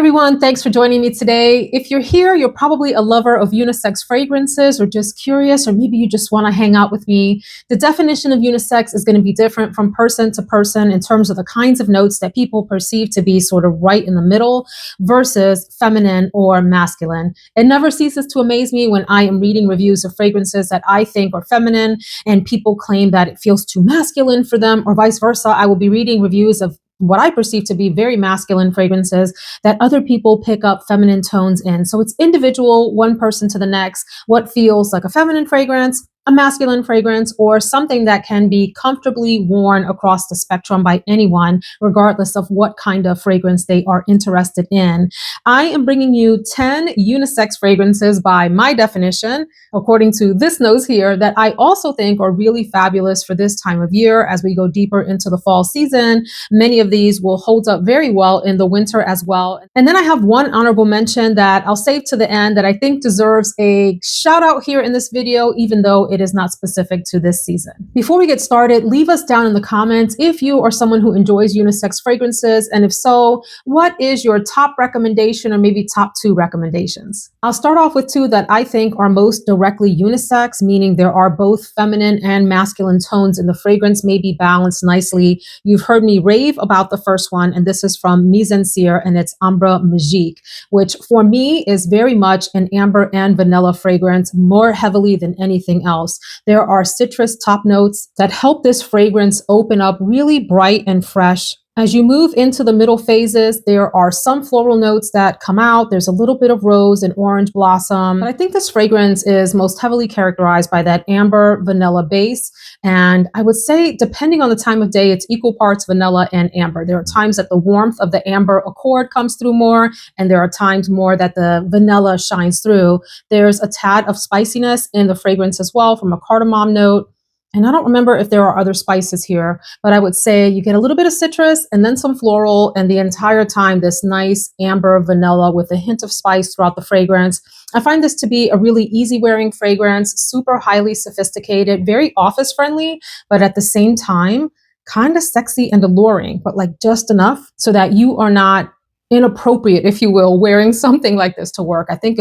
everyone, thanks for joining me today. If you're here, you're probably a lover of unisex fragrances or just curious, or maybe you just want to hang out with me. The definition of unisex is going to be different from person to person in terms of the kinds of notes that people perceive to be sort of right in the middle versus feminine or masculine. It never ceases to amaze me when I am reading reviews of fragrances that I think are feminine and people claim that it feels too masculine for them, or vice versa. I will be reading reviews of what I perceive to be very masculine fragrances that other people pick up feminine tones in. So it's individual, one person to the next, what feels like a feminine fragrance, a masculine fragrance, or something that can be comfortably worn across the spectrum by anyone, regardless of what kind of fragrance they are interested in. I am bringing you 10 unisex fragrances by my definition, according to this nose here, that I also think are really fabulous for this time of year as we go deeper into the fall season. Many of these will hold up very well in the winter as well. And then I have one honorable mention that I'll save to the end that I think deserves a shout out here in this video, even though it is not specific to this season. Before we get started, leave us down in the comments if you are someone who enjoys unisex fragrances, and if so, what is your top recommendation or maybe top 2 recommendations? I'll start off with 2 that I think are most directly unisex, meaning there are both feminine and masculine tones in the fragrance, maybe balanced nicely. You've heard me rave about the first one, and this is from Mizensir, and it's Ambre Magique, which for me is very much an amber and vanilla fragrance, more heavily than anything else. There are citrus top notes that help this fragrance open up really bright and fresh. As you move into the middle phases, there are some floral notes that come out. There's a little bit of rose and orange blossom. But I think this fragrance is most heavily characterized by that amber vanilla base. And I would say, depending on the time of day, it's equal parts vanilla and amber. There are times that the warmth of the amber accord comes through more, and there are times more that the vanilla shines through. There's a tad of spiciness in the fragrance as well, from a cardamom note. And I don't remember if there are other spices here, but I would say you get a little bit of citrus and then some floral, and the entire time this nice amber vanilla with a hint of spice throughout the fragrance. I find this to be a really easy wearing fragrance, super highly sophisticated, very office friendly, but at the same time, kind of sexy and alluring, but like just enough so that you are not inappropriate, if you will, wearing something like this to work. I think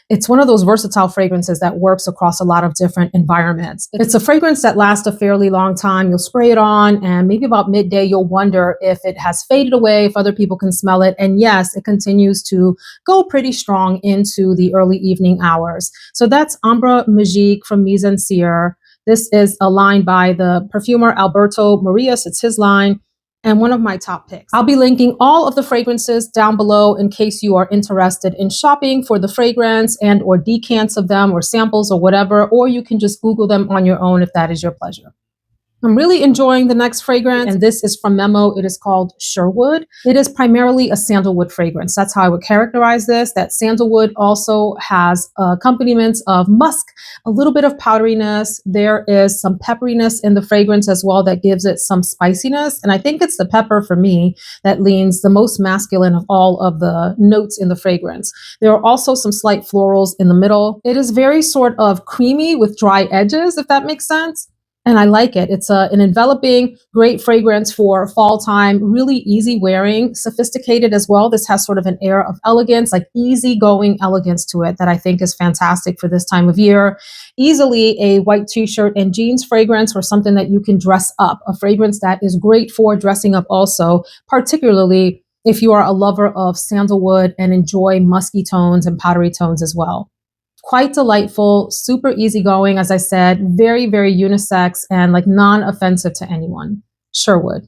it's one of those versatile fragrances that works across a lot of different environments. It's a fragrance that lasts a fairly long time. You'll spray it on and maybe about midday, you'll wonder if it has faded away, if other people can smell it. And yes, it continues to go pretty strong into the early evening hours. So that's Ambre Magique from Mizensir. This is a line by the perfumer Alberto Marias. It's his line, and one of my top picks. I'll be linking all of the fragrances down below in case you are interested in shopping for the fragrance and or decants of them or samples or whatever, or you can just Google them on your own if that is your pleasure. I'm really enjoying the next fragrance, and this is from Memo. It is called Sherwood. It is primarily a sandalwood fragrance. That's how I would characterize this. That sandalwood also has accompaniments of musk, a little bit of powderiness. There is some pepperiness in the fragrance as well that gives it some spiciness. And I think it's the pepper for me that leans the most masculine of all of the notes in the fragrance. There are also some slight florals in the middle. It is very sort of creamy with dry edges, if that makes sense. And I like it. It's an enveloping, great fragrance for fall time, really easy wearing, sophisticated as well. This has sort of an air of elegance, like easygoing elegance to it that I think is fantastic for this time of year. Easily a white t-shirt and jeans fragrance, or something that you can dress up, a fragrance that is great for dressing up also, particularly if you are a lover of sandalwood and enjoy musky tones and powdery tones as well. Quite delightful, super easygoing, as I said, very, very unisex and like non-offensive to anyone. Sherwood.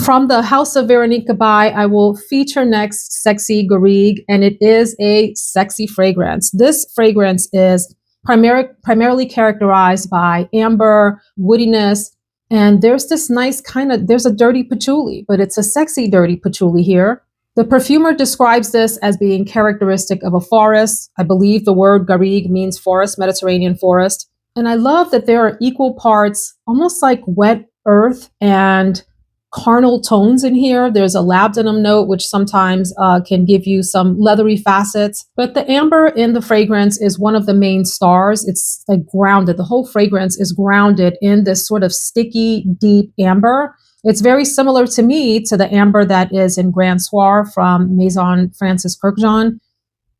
From the house of Veronique Gabai, I will feature next Sexy Garrigue, and it is a sexy fragrance. This fragrance is primarily characterized by amber, woodiness, and there's this nice there's a dirty patchouli, but it's a sexy dirty patchouli here. The perfumer describes this as being characteristic of a forest. I believe the word Garrigue means forest, Mediterranean forest. And I love that there are equal parts, almost like wet earth and carnal tones in here. There's a labdanum note, which sometimes can give you some leathery facets. But the amber in the fragrance is one of the main stars. It's like grounded. The whole fragrance is grounded in this sort of sticky, deep amber. It's very similar to me to the amber that is in Grand Soir from Maison Francis Kurkdjian.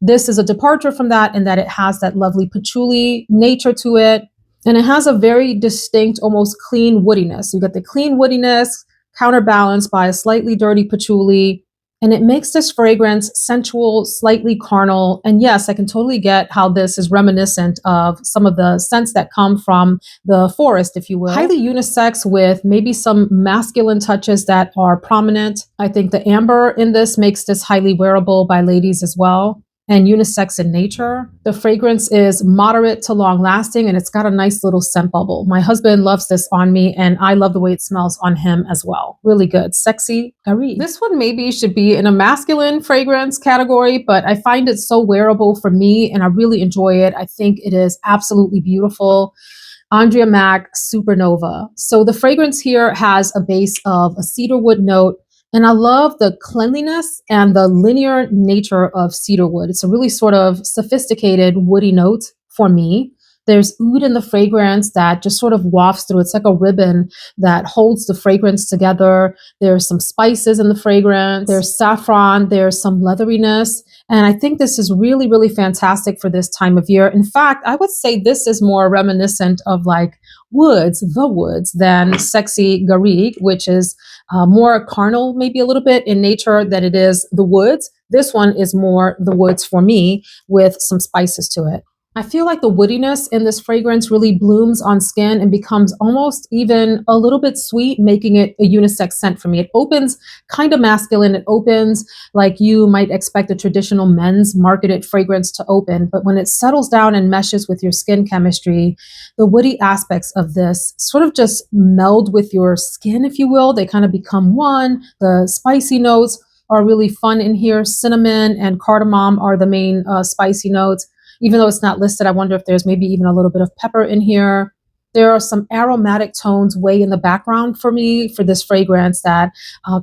This is a departure from that in that it has that lovely patchouli nature to it. And it has a very distinct, almost clean woodiness. You get the clean woodiness counterbalanced by a slightly dirty patchouli. And it makes this fragrance sensual, slightly carnal. And yes, I can totally get how this is reminiscent of some of the scents that come from the forest, if you will. Highly unisex with maybe some masculine touches that are prominent. I think the amber in this makes this highly wearable by ladies as well, and unisex in nature. The fragrance is moderate to long lasting, and it's got a nice little scent bubble. My husband loves this on me, and I love the way it smells on him as well. Really good. Sexy Garrigue. This one maybe should be in a masculine fragrance category, but I find it so wearable for me, and I really enjoy it. I think it is absolutely beautiful. Andrea Maack Supernova. So the fragrance here has a base of a cedarwood note, and I love the cleanliness and the linear nature of cedarwood. It's a really sort of sophisticated woody note for me. There's oud in the fragrance that just sort of wafts through. It's like a ribbon that holds the fragrance together. There's some spices in the fragrance. There's saffron. There's some leatheriness. And I think this is really, really fantastic for this time of year. In fact, I would say this is more reminiscent of like the woods, than sexy Garrigue, which is more carnal, maybe a little bit in nature than it is the woods. This one is more the woods for me with some spices to it. I feel like the woodiness in this fragrance really blooms on skin and becomes almost even a little bit sweet, making it a unisex scent for me. It opens kind of masculine. It opens like you might expect a traditional men's marketed fragrance to open. But when it settles down and meshes with your skin chemistry, the woody aspects of this sort of just meld with your skin, if you will. They kind of become one. The spicy notes are really fun in here. Cinnamon and cardamom are the main spicy notes. Even though it's not listed, I wonder if there's maybe even a little bit of pepper in here. There are some aromatic tones way in the background for me for this fragrance that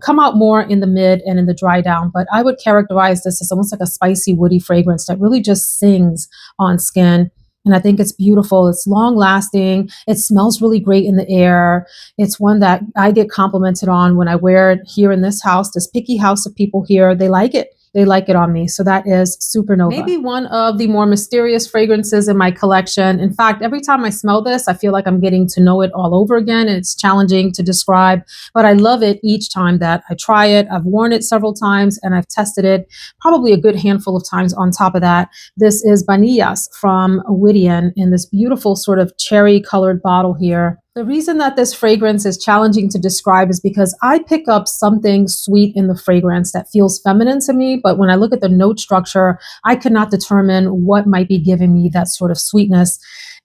come out more in the mid and in the dry down. But I would characterize this as almost like a spicy, woody fragrance that really just sings on skin. And I think it's beautiful. It's long lasting. It smells really great in the air. It's one that I get complimented on when I wear it here in this house, this picky house of people here. They like it. They like it on me. So that is Supernova. Maybe one of the more mysterious fragrances in my collection. In fact, every time I smell this, I feel like I'm getting to know it all over again. And it's challenging to describe, but I love it each time that I try it. I've worn it several times and I've tested it probably a good handful of times on top of that. This is Baniyas from Widian in this beautiful sort of cherry colored bottle here. The reason that this fragrance is challenging to describe is because I pick up something sweet in the fragrance that feels feminine to me, but when I look at the note structure, I cannot determine what might be giving me that sort of sweetness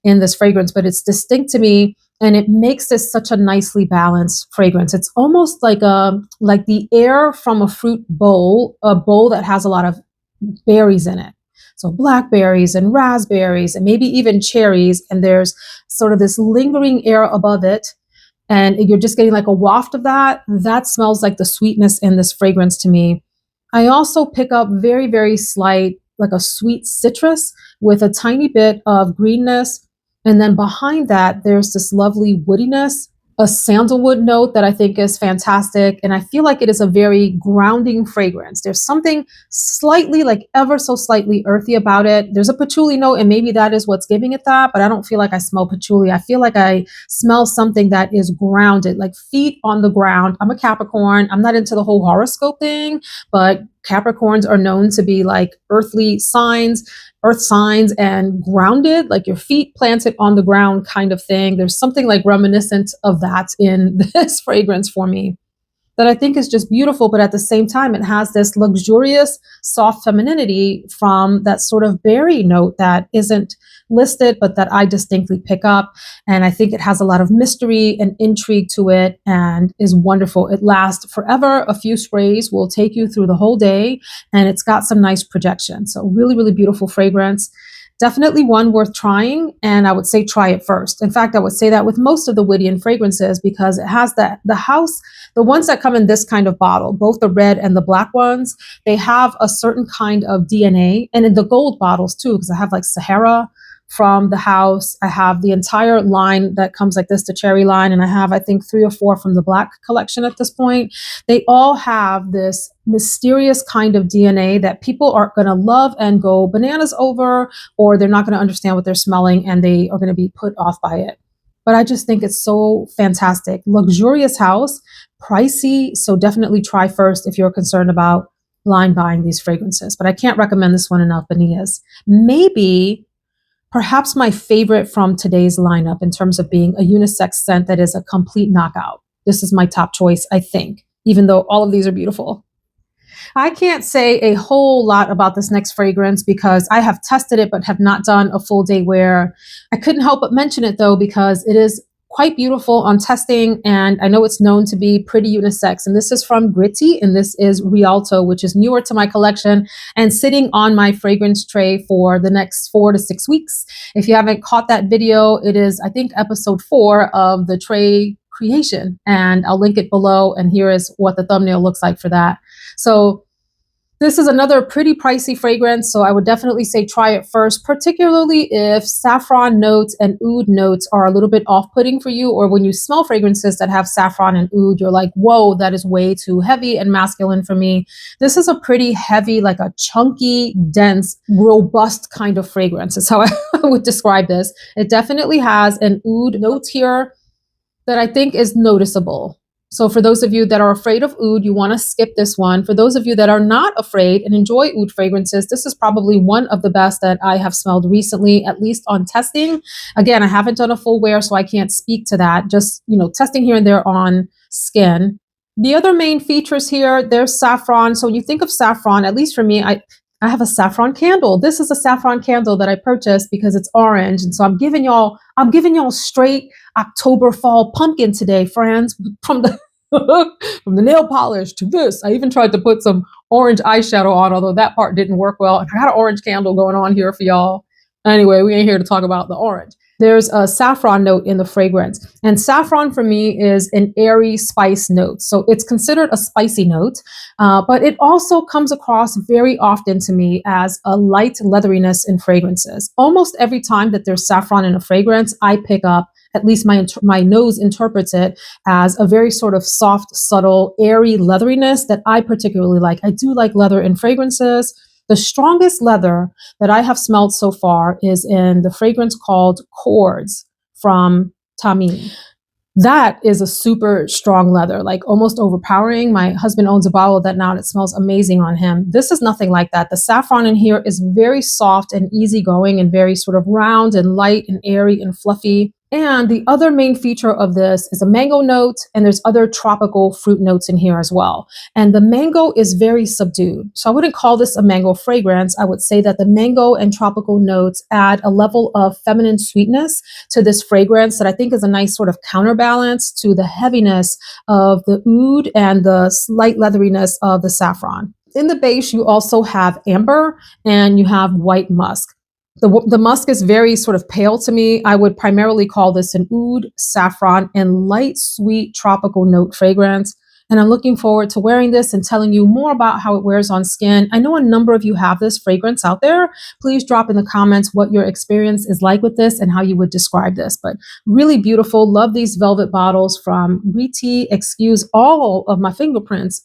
in this fragrance, but it's distinct to me, and it makes this such a nicely balanced fragrance. It's almost like the air from a fruit bowl, a bowl that has a lot of berries in it. So blackberries and raspberries and maybe even cherries. And there's sort of this lingering air above it. And you're just getting like a waft of that. That smells like the sweetness in this fragrance to me. I also pick up very, very slight, like a sweet citrus with a tiny bit of greenness. And then behind that, there's this lovely woodiness, a sandalwood note that I think is fantastic. And I feel like it is a very grounding fragrance. There's something slightly, like ever so slightly earthy about it. There's a patchouli note, and maybe that is what's giving it that, but I don't feel like I smell patchouli. I feel like I smell something that is grounded, like feet on the ground. I'm a Capricorn. I'm not into the whole horoscope thing, but Capricorns are known to be like earthly signs, earth signs, and grounded, like your feet planted on the ground kind of thing. There's something like reminiscent of that in this fragrance for me that I think is just beautiful, but at the same time, it has this luxurious, soft femininity from that sort of berry note that isn't listed, but that I distinctly pick up. And I think it has a lot of mystery and intrigue to it and is wonderful. It lasts forever. A few sprays will take you through the whole day, and it's got some nice projection. So really, really beautiful fragrance. Definitely one worth trying, and I would say try it first. In fact, I would say that with most of the Widian fragrances, because it has the ones that come in this kind of bottle, both the red and the black ones, they have a certain kind of DNA, and in the gold bottles too, because I have like Sahara from the house. I have the entire line that comes like this, the cherry line, and I have, I think, 3 or 4 from the black collection at this point. They all have this mysterious kind of DNA that people are going to love and go bananas over, or they're not going to understand what they're smelling and they are going to be put off by it. But I just think it's so fantastic. Luxurious house, pricey, so definitely try first if you're concerned about line buying these fragrances. But I can't recommend this one enough, Baniyas. Maybe, perhaps my favorite from today's lineup in terms of being a unisex scent that is a complete knockout. This is my top choice, I think, even though all of these are beautiful. I can't say a whole lot about this next fragrance because I have tested it but have not done a full day wear. I couldn't help but mention it though because it is quite beautiful on testing, and I know it's known to be pretty unisex. And this is from Gritti, and this is Rialto, which is newer to my collection and sitting on my fragrance tray for the next 4 to 6 weeks. If you haven't caught that video, it is, I think, episode 4 of the tray creation, and I'll link it below. And here is what the thumbnail looks like for that. So this is another pretty pricey fragrance, so I would definitely say try it first, particularly if saffron notes and oud notes are a little bit off-putting for you, or when you smell fragrances that have saffron and oud, you're like, whoa, that is way too heavy and masculine for me. This is a pretty heavy, like a chunky, dense, robust kind of fragrance. That's how I would describe this. It definitely has an oud note here that I think is noticeable. So for those of you that are afraid of oud, you want to skip this one. For those of you that are not afraid and enjoy oud fragrances, this is probably one of the best that I have smelled recently, at least on testing. Again, I haven't done a full wear, so I can't speak to that. Just, testing here and there on skin. The other main features here, there's saffron. So when you think of saffron, at least for me, I have a saffron candle. This is a saffron candle that I purchased because it's orange. And so I'm giving y'all straight October fall pumpkin today, friends, from the from the nail polish to this. I even tried to put some orange eyeshadow on, although that part didn't work well. I got an orange candle going on here for y'all. Anyway, we ain't here to talk about the orange. There's a saffron note in the fragrance. And saffron for me is an airy spice note. So it's considered a spicy note, but it also comes across very often to me as a light leatheriness in fragrances. Almost every time that there's saffron in a fragrance, I pick up, at least my nose interprets it as a very sort of soft, subtle, airy leatheriness that I particularly like. I do like leather in fragrances. The strongest leather that I have smelled so far is in the fragrance called Chords from Tamim. That is a super strong leather, like almost overpowering. My husband owns a bottle of that now and it smells amazing on him. This is nothing like that. The saffron in here is very soft and easygoing and very sort of round and light and airy and fluffy. And the other main feature of this is a mango note, and there's other tropical fruit notes in here as well. And the mango is very subdued. So I wouldn't call this a mango fragrance. I would say that the mango and tropical notes add a level of feminine sweetness to this fragrance that I think is a nice sort of counterbalance to the heaviness of the oud and the slight leatheriness of the saffron. In the base, you also have amber and you have white musk. The musk is very sort of pale to me. I would primarily call this an oud, saffron, and light, sweet tropical note fragrance. And I'm looking forward to wearing this and telling you more about how it wears on skin. I know a number of you have this fragrance out there. Please drop in the comments what your experience is like with this and how you would describe this. But really beautiful. Love these velvet bottles from Gritti. Excuse all of my fingerprints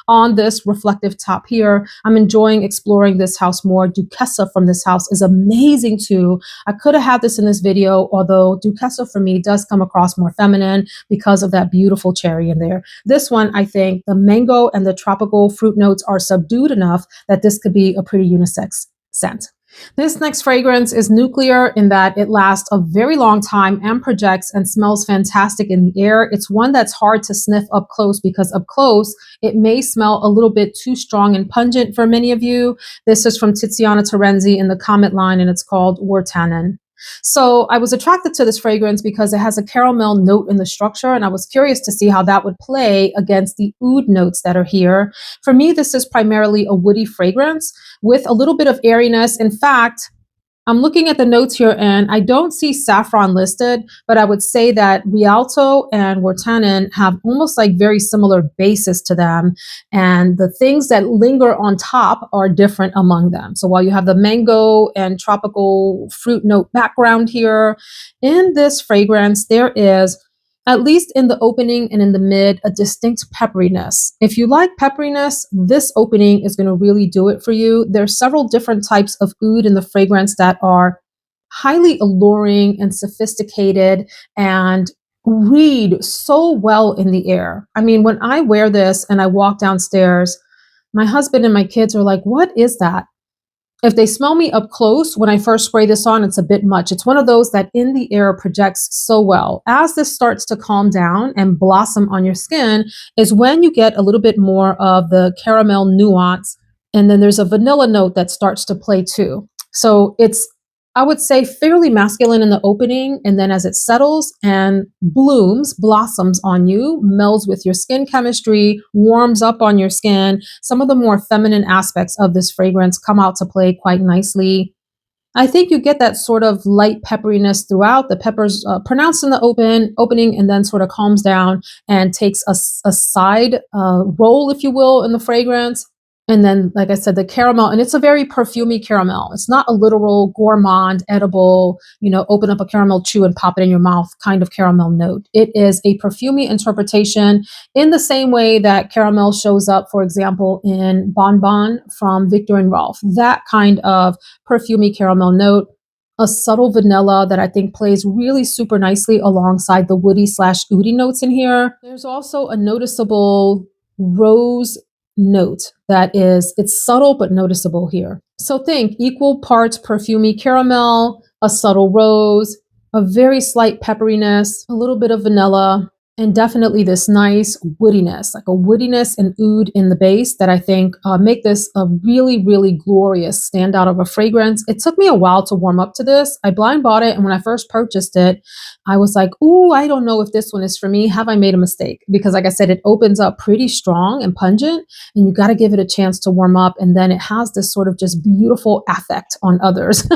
on this reflective top here. I'm enjoying exploring this house more. Duchessa from this house is amazing too. I could have had this in this video, although Duchessa for me does come across more feminine because of that beautiful cherry in there. This one, I think the mango and the tropical fruit notes are subdued enough that this could be a pretty unisex scent. This next fragrance is nuclear in that it lasts a very long time and projects and smells fantastic in the air. It's one that's hard to sniff up close because up close, it may smell a little bit too strong and pungent for many of you. This is from Tiziana Terenzi in the Comet line, and it's called Wirtanen. So I was attracted to this fragrance because it has a caramel note in the structure, and I was curious to see how that would play against the oud notes that are here. For me, this is primarily a woody fragrance with a little bit of airiness. In fact, I'm looking at the notes here and I don't see saffron listed, but I would say that Rialto and Wirtanen have almost like very similar bases to them. And the things that linger on top are different among them. So while you have the mango and tropical fruit note background here, in this fragrance, there is, at least in the opening and in the mid, a distinct pepperiness. If you like pepperiness, this opening is going to really do it for you. There's several different types of oud in the fragrance that are highly alluring and sophisticated and read so well in the air. I mean, when I wear this and I walk downstairs, my husband and my kids are like, "What is that?" If they smell me up close, when I first spray this on, it's a bit much. It's one of those that in the air projects so well. As this starts to calm down and blossom on your skin is when you get a little bit more of the caramel nuance. And then there's a vanilla note that starts to play too. So it's, I would say, fairly masculine in the opening. And then as it settles and blooms, blossoms on you, melds with your skin chemistry, warms up on your skin, some of the more feminine aspects of this fragrance come out to play quite nicely. I think you get that sort of light pepperiness throughout. The peppers pronounced in the opening and then sort of calms down and takes a side role, if you will, in the fragrance. And then, like I said, the caramel, and it's a very perfumey caramel. It's not a literal gourmand, edible, open up a caramel chew and pop it in your mouth kind of caramel note. It is a perfumey interpretation in the same way that caramel shows up, for example, in Bon Bon from Victor and Rolf. That kind of perfumey caramel note, a subtle vanilla that I think plays really super nicely alongside the woody slash oody notes in here. There's also a noticeable rose note that is, it's subtle but noticeable here. So think equal parts perfumey caramel, a subtle rose, a very slight pepperiness, a little bit of vanilla, and definitely this nice woodiness, like a woodiness and oud in the base that I think make this a really, really glorious standout of a fragrance. It took me a while to warm up to this. I blind bought it, and when I first purchased it, I was like, ooh, I don't know if this one is for me. Have I made a mistake? Because like I said, it opens up pretty strong and pungent, and you got to give it a chance to warm up. And then it has this sort of just beautiful affect on others,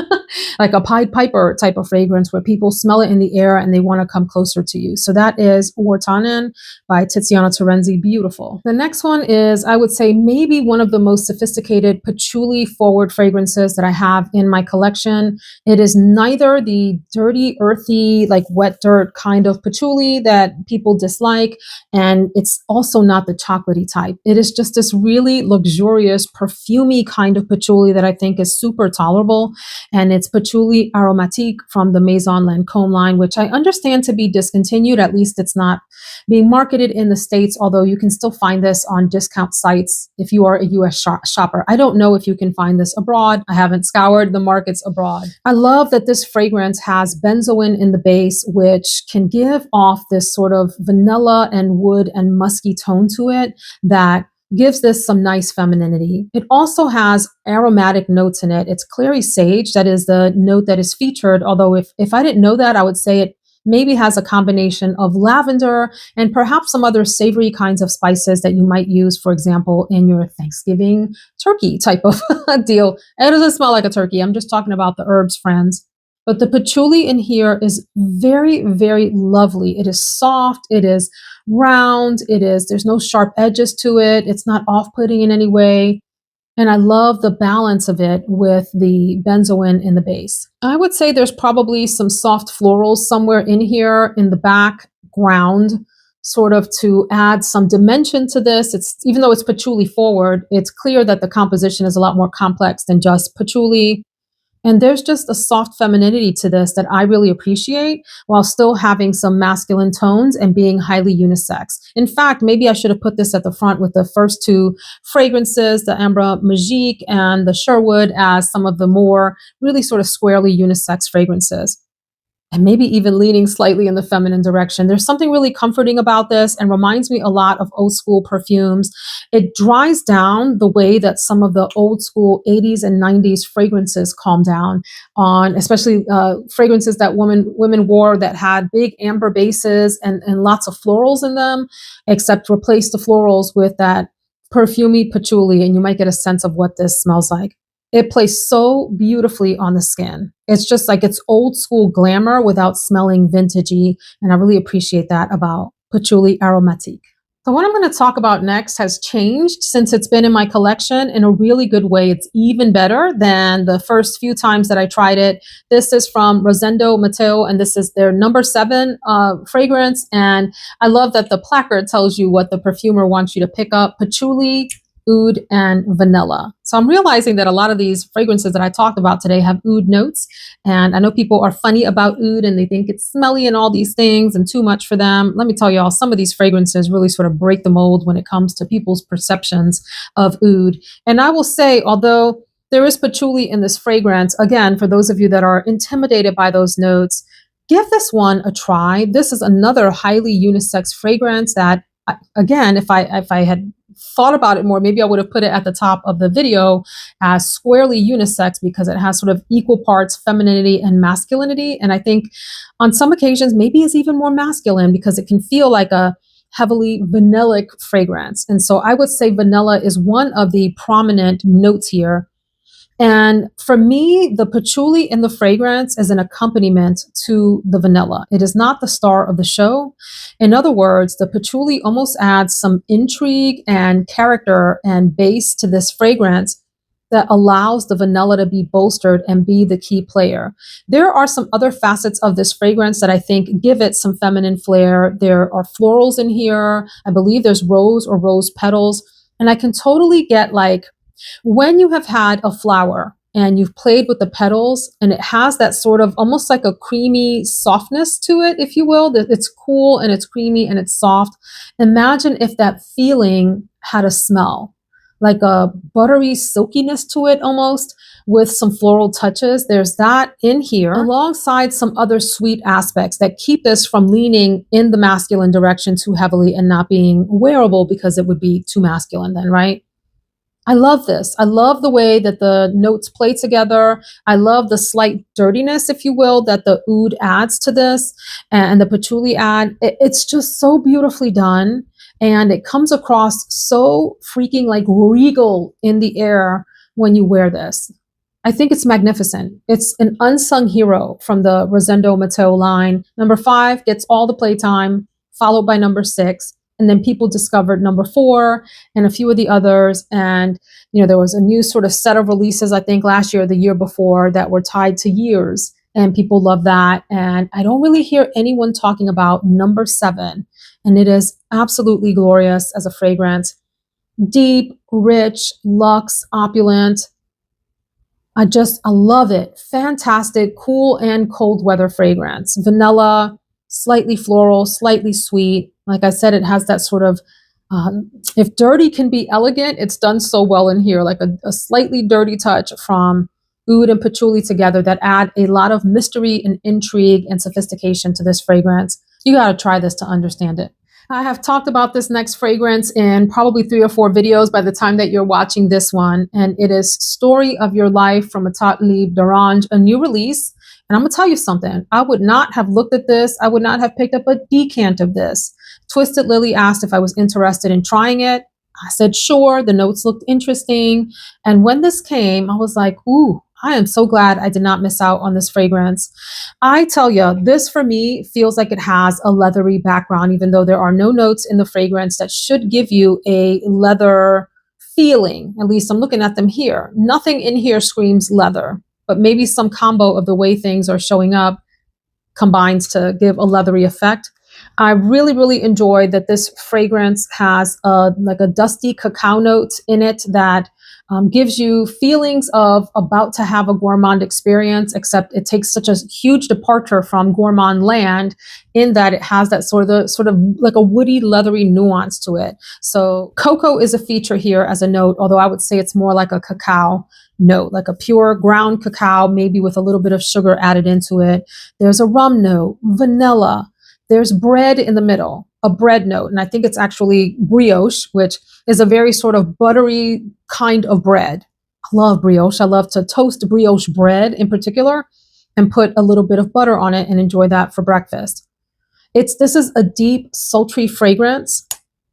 like a Pied Piper type of fragrance where people smell it in the air and they want to come closer to you. So that is Wirtanen by Tiziana Terenzi. Beautiful. The next one is, I would say, maybe one of the most sophisticated patchouli forward fragrances that I have in my collection. It is neither the dirty, earthy, like wet dirt kind of patchouli that people dislike, and it's also not the chocolatey type. It is just this really luxurious, perfumey kind of patchouli that I think is super tolerable, and it's Patchouli Aromatique from the Maison Lancome line, which I understand to be discontinued. At least it's not being marketed in the States, although you can still find this on discount sites if you are a US shopper. I don't know if you can find this abroad. I haven't scoured the markets abroad. I love that this fragrance has benzoin in the base, which can give off this sort of vanilla and wood and musky tone to it that gives this some nice femininity. It also has aromatic notes in it. It's clary sage that is the note that is featured, although if I didn't know that, I would say it maybe has a combination of lavender and perhaps some other savory kinds of spices that you might use, for example, in your Thanksgiving turkey type of deal. It doesn't smell like a turkey. I'm just talking about the herbs, friends. But the patchouli in here is very, very lovely. It is soft. It is round. There's no sharp edges to it. It's not off-putting in any way. And I love the balance of it with the benzoin in the base. I would say there's probably some soft florals somewhere in here in the background, sort of to add some dimension to this. It's, even though it's patchouli forward, it's clear that the composition is a lot more complex than just patchouli. And there's just a soft femininity to this that I really appreciate while still having some masculine tones and being highly unisex. In fact, maybe I should have put this at the front with the first two fragrances, the Ambre Magique and the Sherwood, as some of the more really sort of squarely unisex fragrances. And maybe even leaning slightly in the feminine direction. There's something really comforting about this and reminds me a lot of old school perfumes. It dries down the way that some of the old school 80s and 90s fragrances calm down on, especially fragrances that women wore that had big amber bases and lots of florals in them, except replace the florals with that perfumey patchouli and you might get a sense of what this smells like. It plays so beautifully on the skin. It's just like it's old school glamour without smelling vintagey. And I really appreciate that about Patchouli Aromatique. So what I'm going to talk about next has changed since it's been in my collection in a really good way. It's even better than the first few times that I tried it. This is from Rosendo Mateo, and this is their number 7 fragrance. And I love that the placard tells you what the perfumer wants you to pick up: patchouli, oud, and vanilla. So I'm realizing that a lot of these fragrances that I talked about today have oud notes. And I know people are funny about oud and they think it's smelly and all these things and too much for them. Let me tell y'all, some of these fragrances really sort of break the mold when it comes to people's perceptions of oud. And I will say, although there is patchouli in this fragrance, again, for those of you that are intimidated by those notes, give this one a try. This is another highly unisex fragrance that, again, if I had thought about it more, maybe I would have put it at the top of the video as squarely unisex, because it has sort of equal parts femininity and masculinity. And I think on some occasions, maybe it's even more masculine because it can feel like a heavily vanillic fragrance. And so I would say vanilla is one of the prominent notes here. And for me, the patchouli in the fragrance is an accompaniment to the vanilla. It is not the star of the show. In other words, the patchouli almost adds some intrigue and character and base to this fragrance that allows the vanilla to be bolstered and be the key player. There are some other facets of this fragrance that I think give it some feminine flair. There are florals in here. I believe there's rose or rose petals. And I can totally get, like, when you have had a flower and you've played with the petals and it has that sort of almost like a creamy softness to it, if you will, that it's cool and it's creamy and it's soft. Imagine if that feeling had a smell, like a buttery silkiness to it almost, with some floral touches. There's that in here, alongside some other sweet aspects that keep this from leaning in the masculine direction too heavily and not being wearable, because it would be too masculine then, right? I love this. I love the way that the notes play together. I love the slight dirtiness, if you will, that the oud adds to this and the patchouli add. It's just so beautifully done. And it comes across so freaking like regal in the air when you wear this. I think it's magnificent. It's an unsung hero from the Rosendo Mateo line. Number 5 gets all the playtime, followed by number 6. And then people discovered number 4 and a few of the others. And, you know, there was a new sort of set of releases, I think last year or the year before, that were tied to years. And people love that. And I don't really hear anyone talking about number 7. And it is absolutely glorious as a fragrance. Deep, rich, luxe, opulent. I love it. Fantastic, cool and cold weather fragrance. Vanilla, slightly floral, slightly sweet. Like I said, it has that sort of, if dirty can be elegant, it's done so well in here, like a slightly dirty touch from oud and patchouli together that add a lot of mystery and intrigue and sophistication to this fragrance. You got to try this to understand it. I have talked about this next fragrance in probably 3 or 4 videos by the time that you're watching this one. And it is Story of Your Life from Etat Libre d'Orange, a new release. And I'm going to tell you something. I would not have looked at this. I would not have picked up a decant of this. Twisted Lily asked if I was interested in trying it. I said, sure. The notes looked interesting. And when this came, I was like, ooh, I am so glad I did not miss out on this fragrance. I tell you, this for me feels like it has a leathery background, even though there are no notes in the fragrance that should give you a leather feeling. At least I'm looking at them here. Nothing in here screams leather, but maybe some combo of the way things are showing up combines to give a leathery effect. I really, really enjoyed that this fragrance has like a dusty cacao note in it that gives you feelings of about to have a gourmand experience, except it takes such a huge departure from gourmand land in that it has that sort of like a woody, leathery nuance to it. So cocoa is a feature here as a note, although I would say it's more like a cacao note, like a pure ground cacao, maybe with a little bit of sugar added into it. There's a rum note, vanilla. There's bread in the middle, a bread note. And I think it's actually brioche, which is a very sort of buttery kind of bread. I love brioche. I love to toast brioche bread in particular and put a little bit of butter on it and enjoy that for breakfast. This is a deep, sultry fragrance.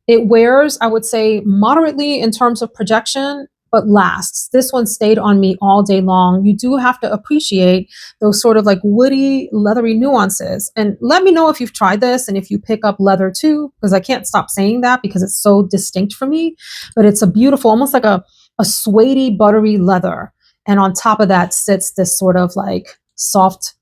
It wears, I would say, moderately in terms of projection, but lasts. This one stayed on me all day long. You do have to appreciate those sort of like woody, leathery nuances. And let me know if you've tried this and if you pick up leather too, because I can't stop saying that because it's so distinct for me. But it's a beautiful, almost like a suede buttery leather. And on top of that sits this sort of like soft,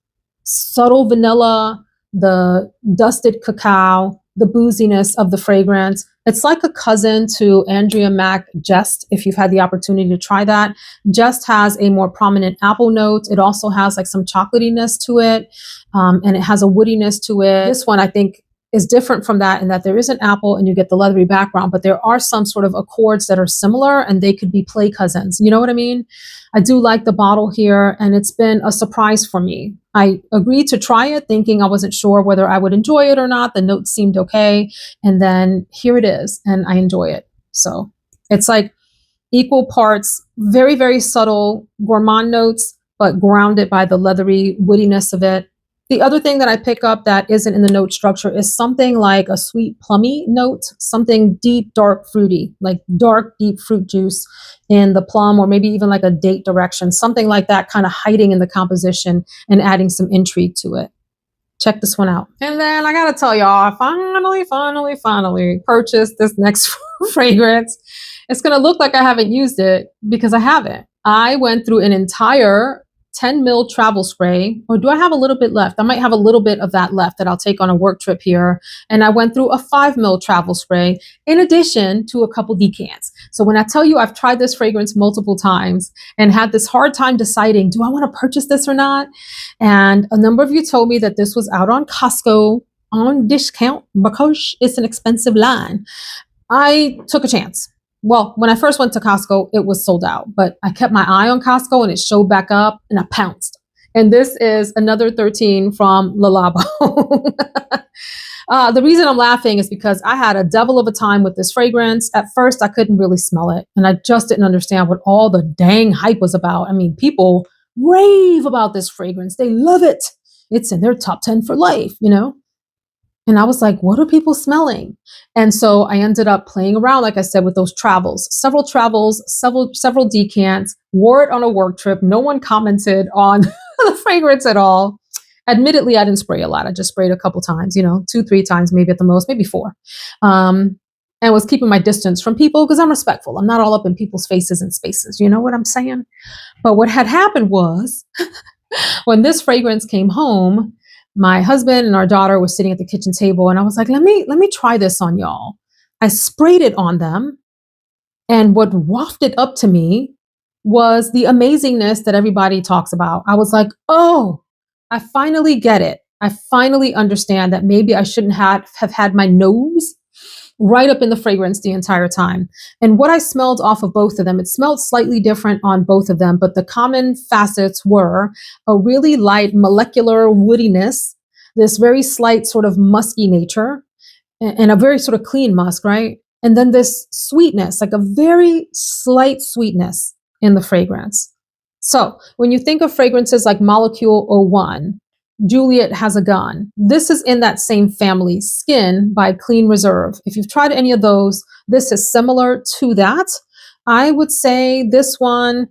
subtle vanilla, the dusted cacao, the booziness of the fragrance. It's like a cousin to Andrea Maack Jest, if you've had the opportunity to try that. Jest has a more prominent apple note. It also has like some chocolatiness to it, and it has a woodiness to it. This one, I think, is different from that in that there is an apple and you get the leathery background, but there are some sort of accords that are similar and they could be play cousins. You know what I mean? I do like the bottle here and it's been a surprise for me. I agreed to try it thinking I wasn't sure whether I would enjoy it or not. The notes seemed okay. And then here it is and I enjoy it. So it's like equal parts, very, very subtle gourmand notes, but grounded by the leathery woodiness of it. The other thing that I pick up that isn't in the note structure is something like a sweet plummy note, something deep, dark, fruity, like dark, deep fruit juice in the plum, or maybe even like a date direction, something like that, kind of hiding in the composition and adding some intrigue to it. Check this one out. And then I gotta tell y'all, I finally purchased this next fragrance. It's gonna look like I haven't used it because I haven't. I went through an entire 10 ml travel spray, or do I have a little bit left? I might have a little bit of that left that I'll take on a work trip here. And I went through a 5 ml travel spray in addition to a couple decants. So when I tell you I've tried this fragrance multiple times and had this hard time deciding, do I want to purchase this or not? And a number of you told me that this was out on Costco on discount because it's an expensive line. I took a chance. Well, when I first went to Costco, it was sold out, but I kept my eye on Costco and it showed back up and I pounced. And this is another 13 from Labo. The reason I'm laughing is because I had a devil of a time with this fragrance. At first, I couldn't really smell it and I just didn't understand what all the dang hype was about. I mean, people rave about this fragrance. They love it. It's in their top 10 for life, you know? And I was like, what are people smelling? And so I ended up playing around, like I said, with those travels, several decants, wore it on a work trip. No one commented on the fragrance at all. Admittedly, I didn't spray a lot. I just sprayed a couple times, 2, 3 times, maybe at the most, maybe 4. And was keeping my distance from people because I'm respectful. I'm not all up in people's faces and spaces. You know what I'm saying? But what had happened was when this fragrance came home, my husband and our daughter were sitting at the kitchen table and I was like, let me try this on y'all. I sprayed it on them. And what wafted up to me was the amazingness that everybody talks about. I was like, oh, I finally get it. I finally understand that maybe I shouldn't have had my nose right up in the fragrance the entire time. And what I smelled off of both of them, it smelled slightly different on both of them, but the common facets were a really light molecular woodiness, this very slight sort of musky nature, and a very sort of clean musk, right? And then this sweetness, like a very slight sweetness in the fragrance. So when you think of fragrances like Molecule 01, Juliet Has a Gun. This is in that same family, Skin by Clean Reserve. If you've tried any of those, this is similar to that. I would say this one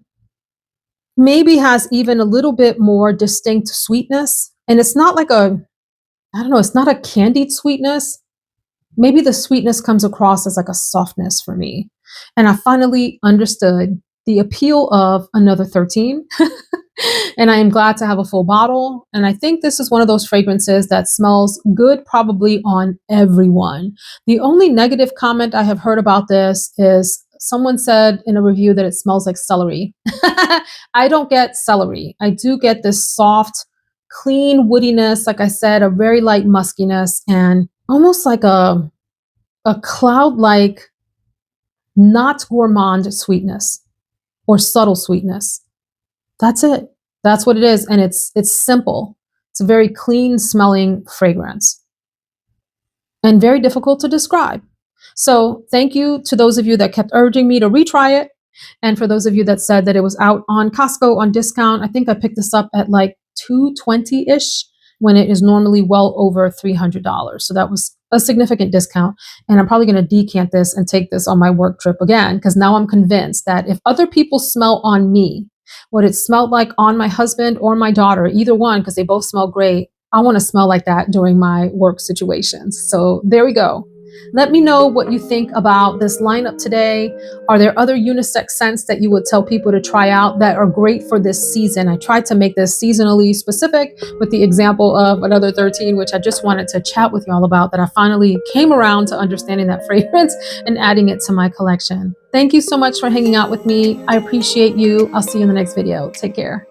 maybe has even a little bit more distinct sweetness. And it's not like it's not a candied sweetness. Maybe the sweetness comes across as like a softness for me. And I finally understood the appeal of another 13. And I am glad to have a full bottle. And I think this is one of those fragrances that smells good probably on everyone. The only negative comment I have heard about this is someone said in a review that it smells like celery. I don't get celery. I do get this soft, clean woodiness, like I said, a very light muskiness, and almost like a cloud-like, not gourmand sweetness or subtle sweetness. That's it. That's what it is. And it's simple. It's a very clean smelling fragrance and very difficult to describe. So thank you to those of you that kept urging me to retry it. And for those of you that said that it was out on Costco on discount, I think I picked this up at like $220-ish when it is normally well over $300. So that was a significant discount. And I'm probably going to decant this and take this on my work trip again, because now I'm convinced that if other people smell on me what it smelled like on my husband or my daughter, either one, because they both smell great, I want to smell like that during my work situations. So there we go. Let me know what you think about this lineup today. Are there other unisex scents that you would tell people to try out that are great for this season? I tried to make this seasonally specific with the example of Another 13, which I just wanted to chat with y'all about, that I finally came around to understanding that fragrance and adding it to my collection. Thank you so much for hanging out with me. I appreciate you. I'll see you in the next video. Take care.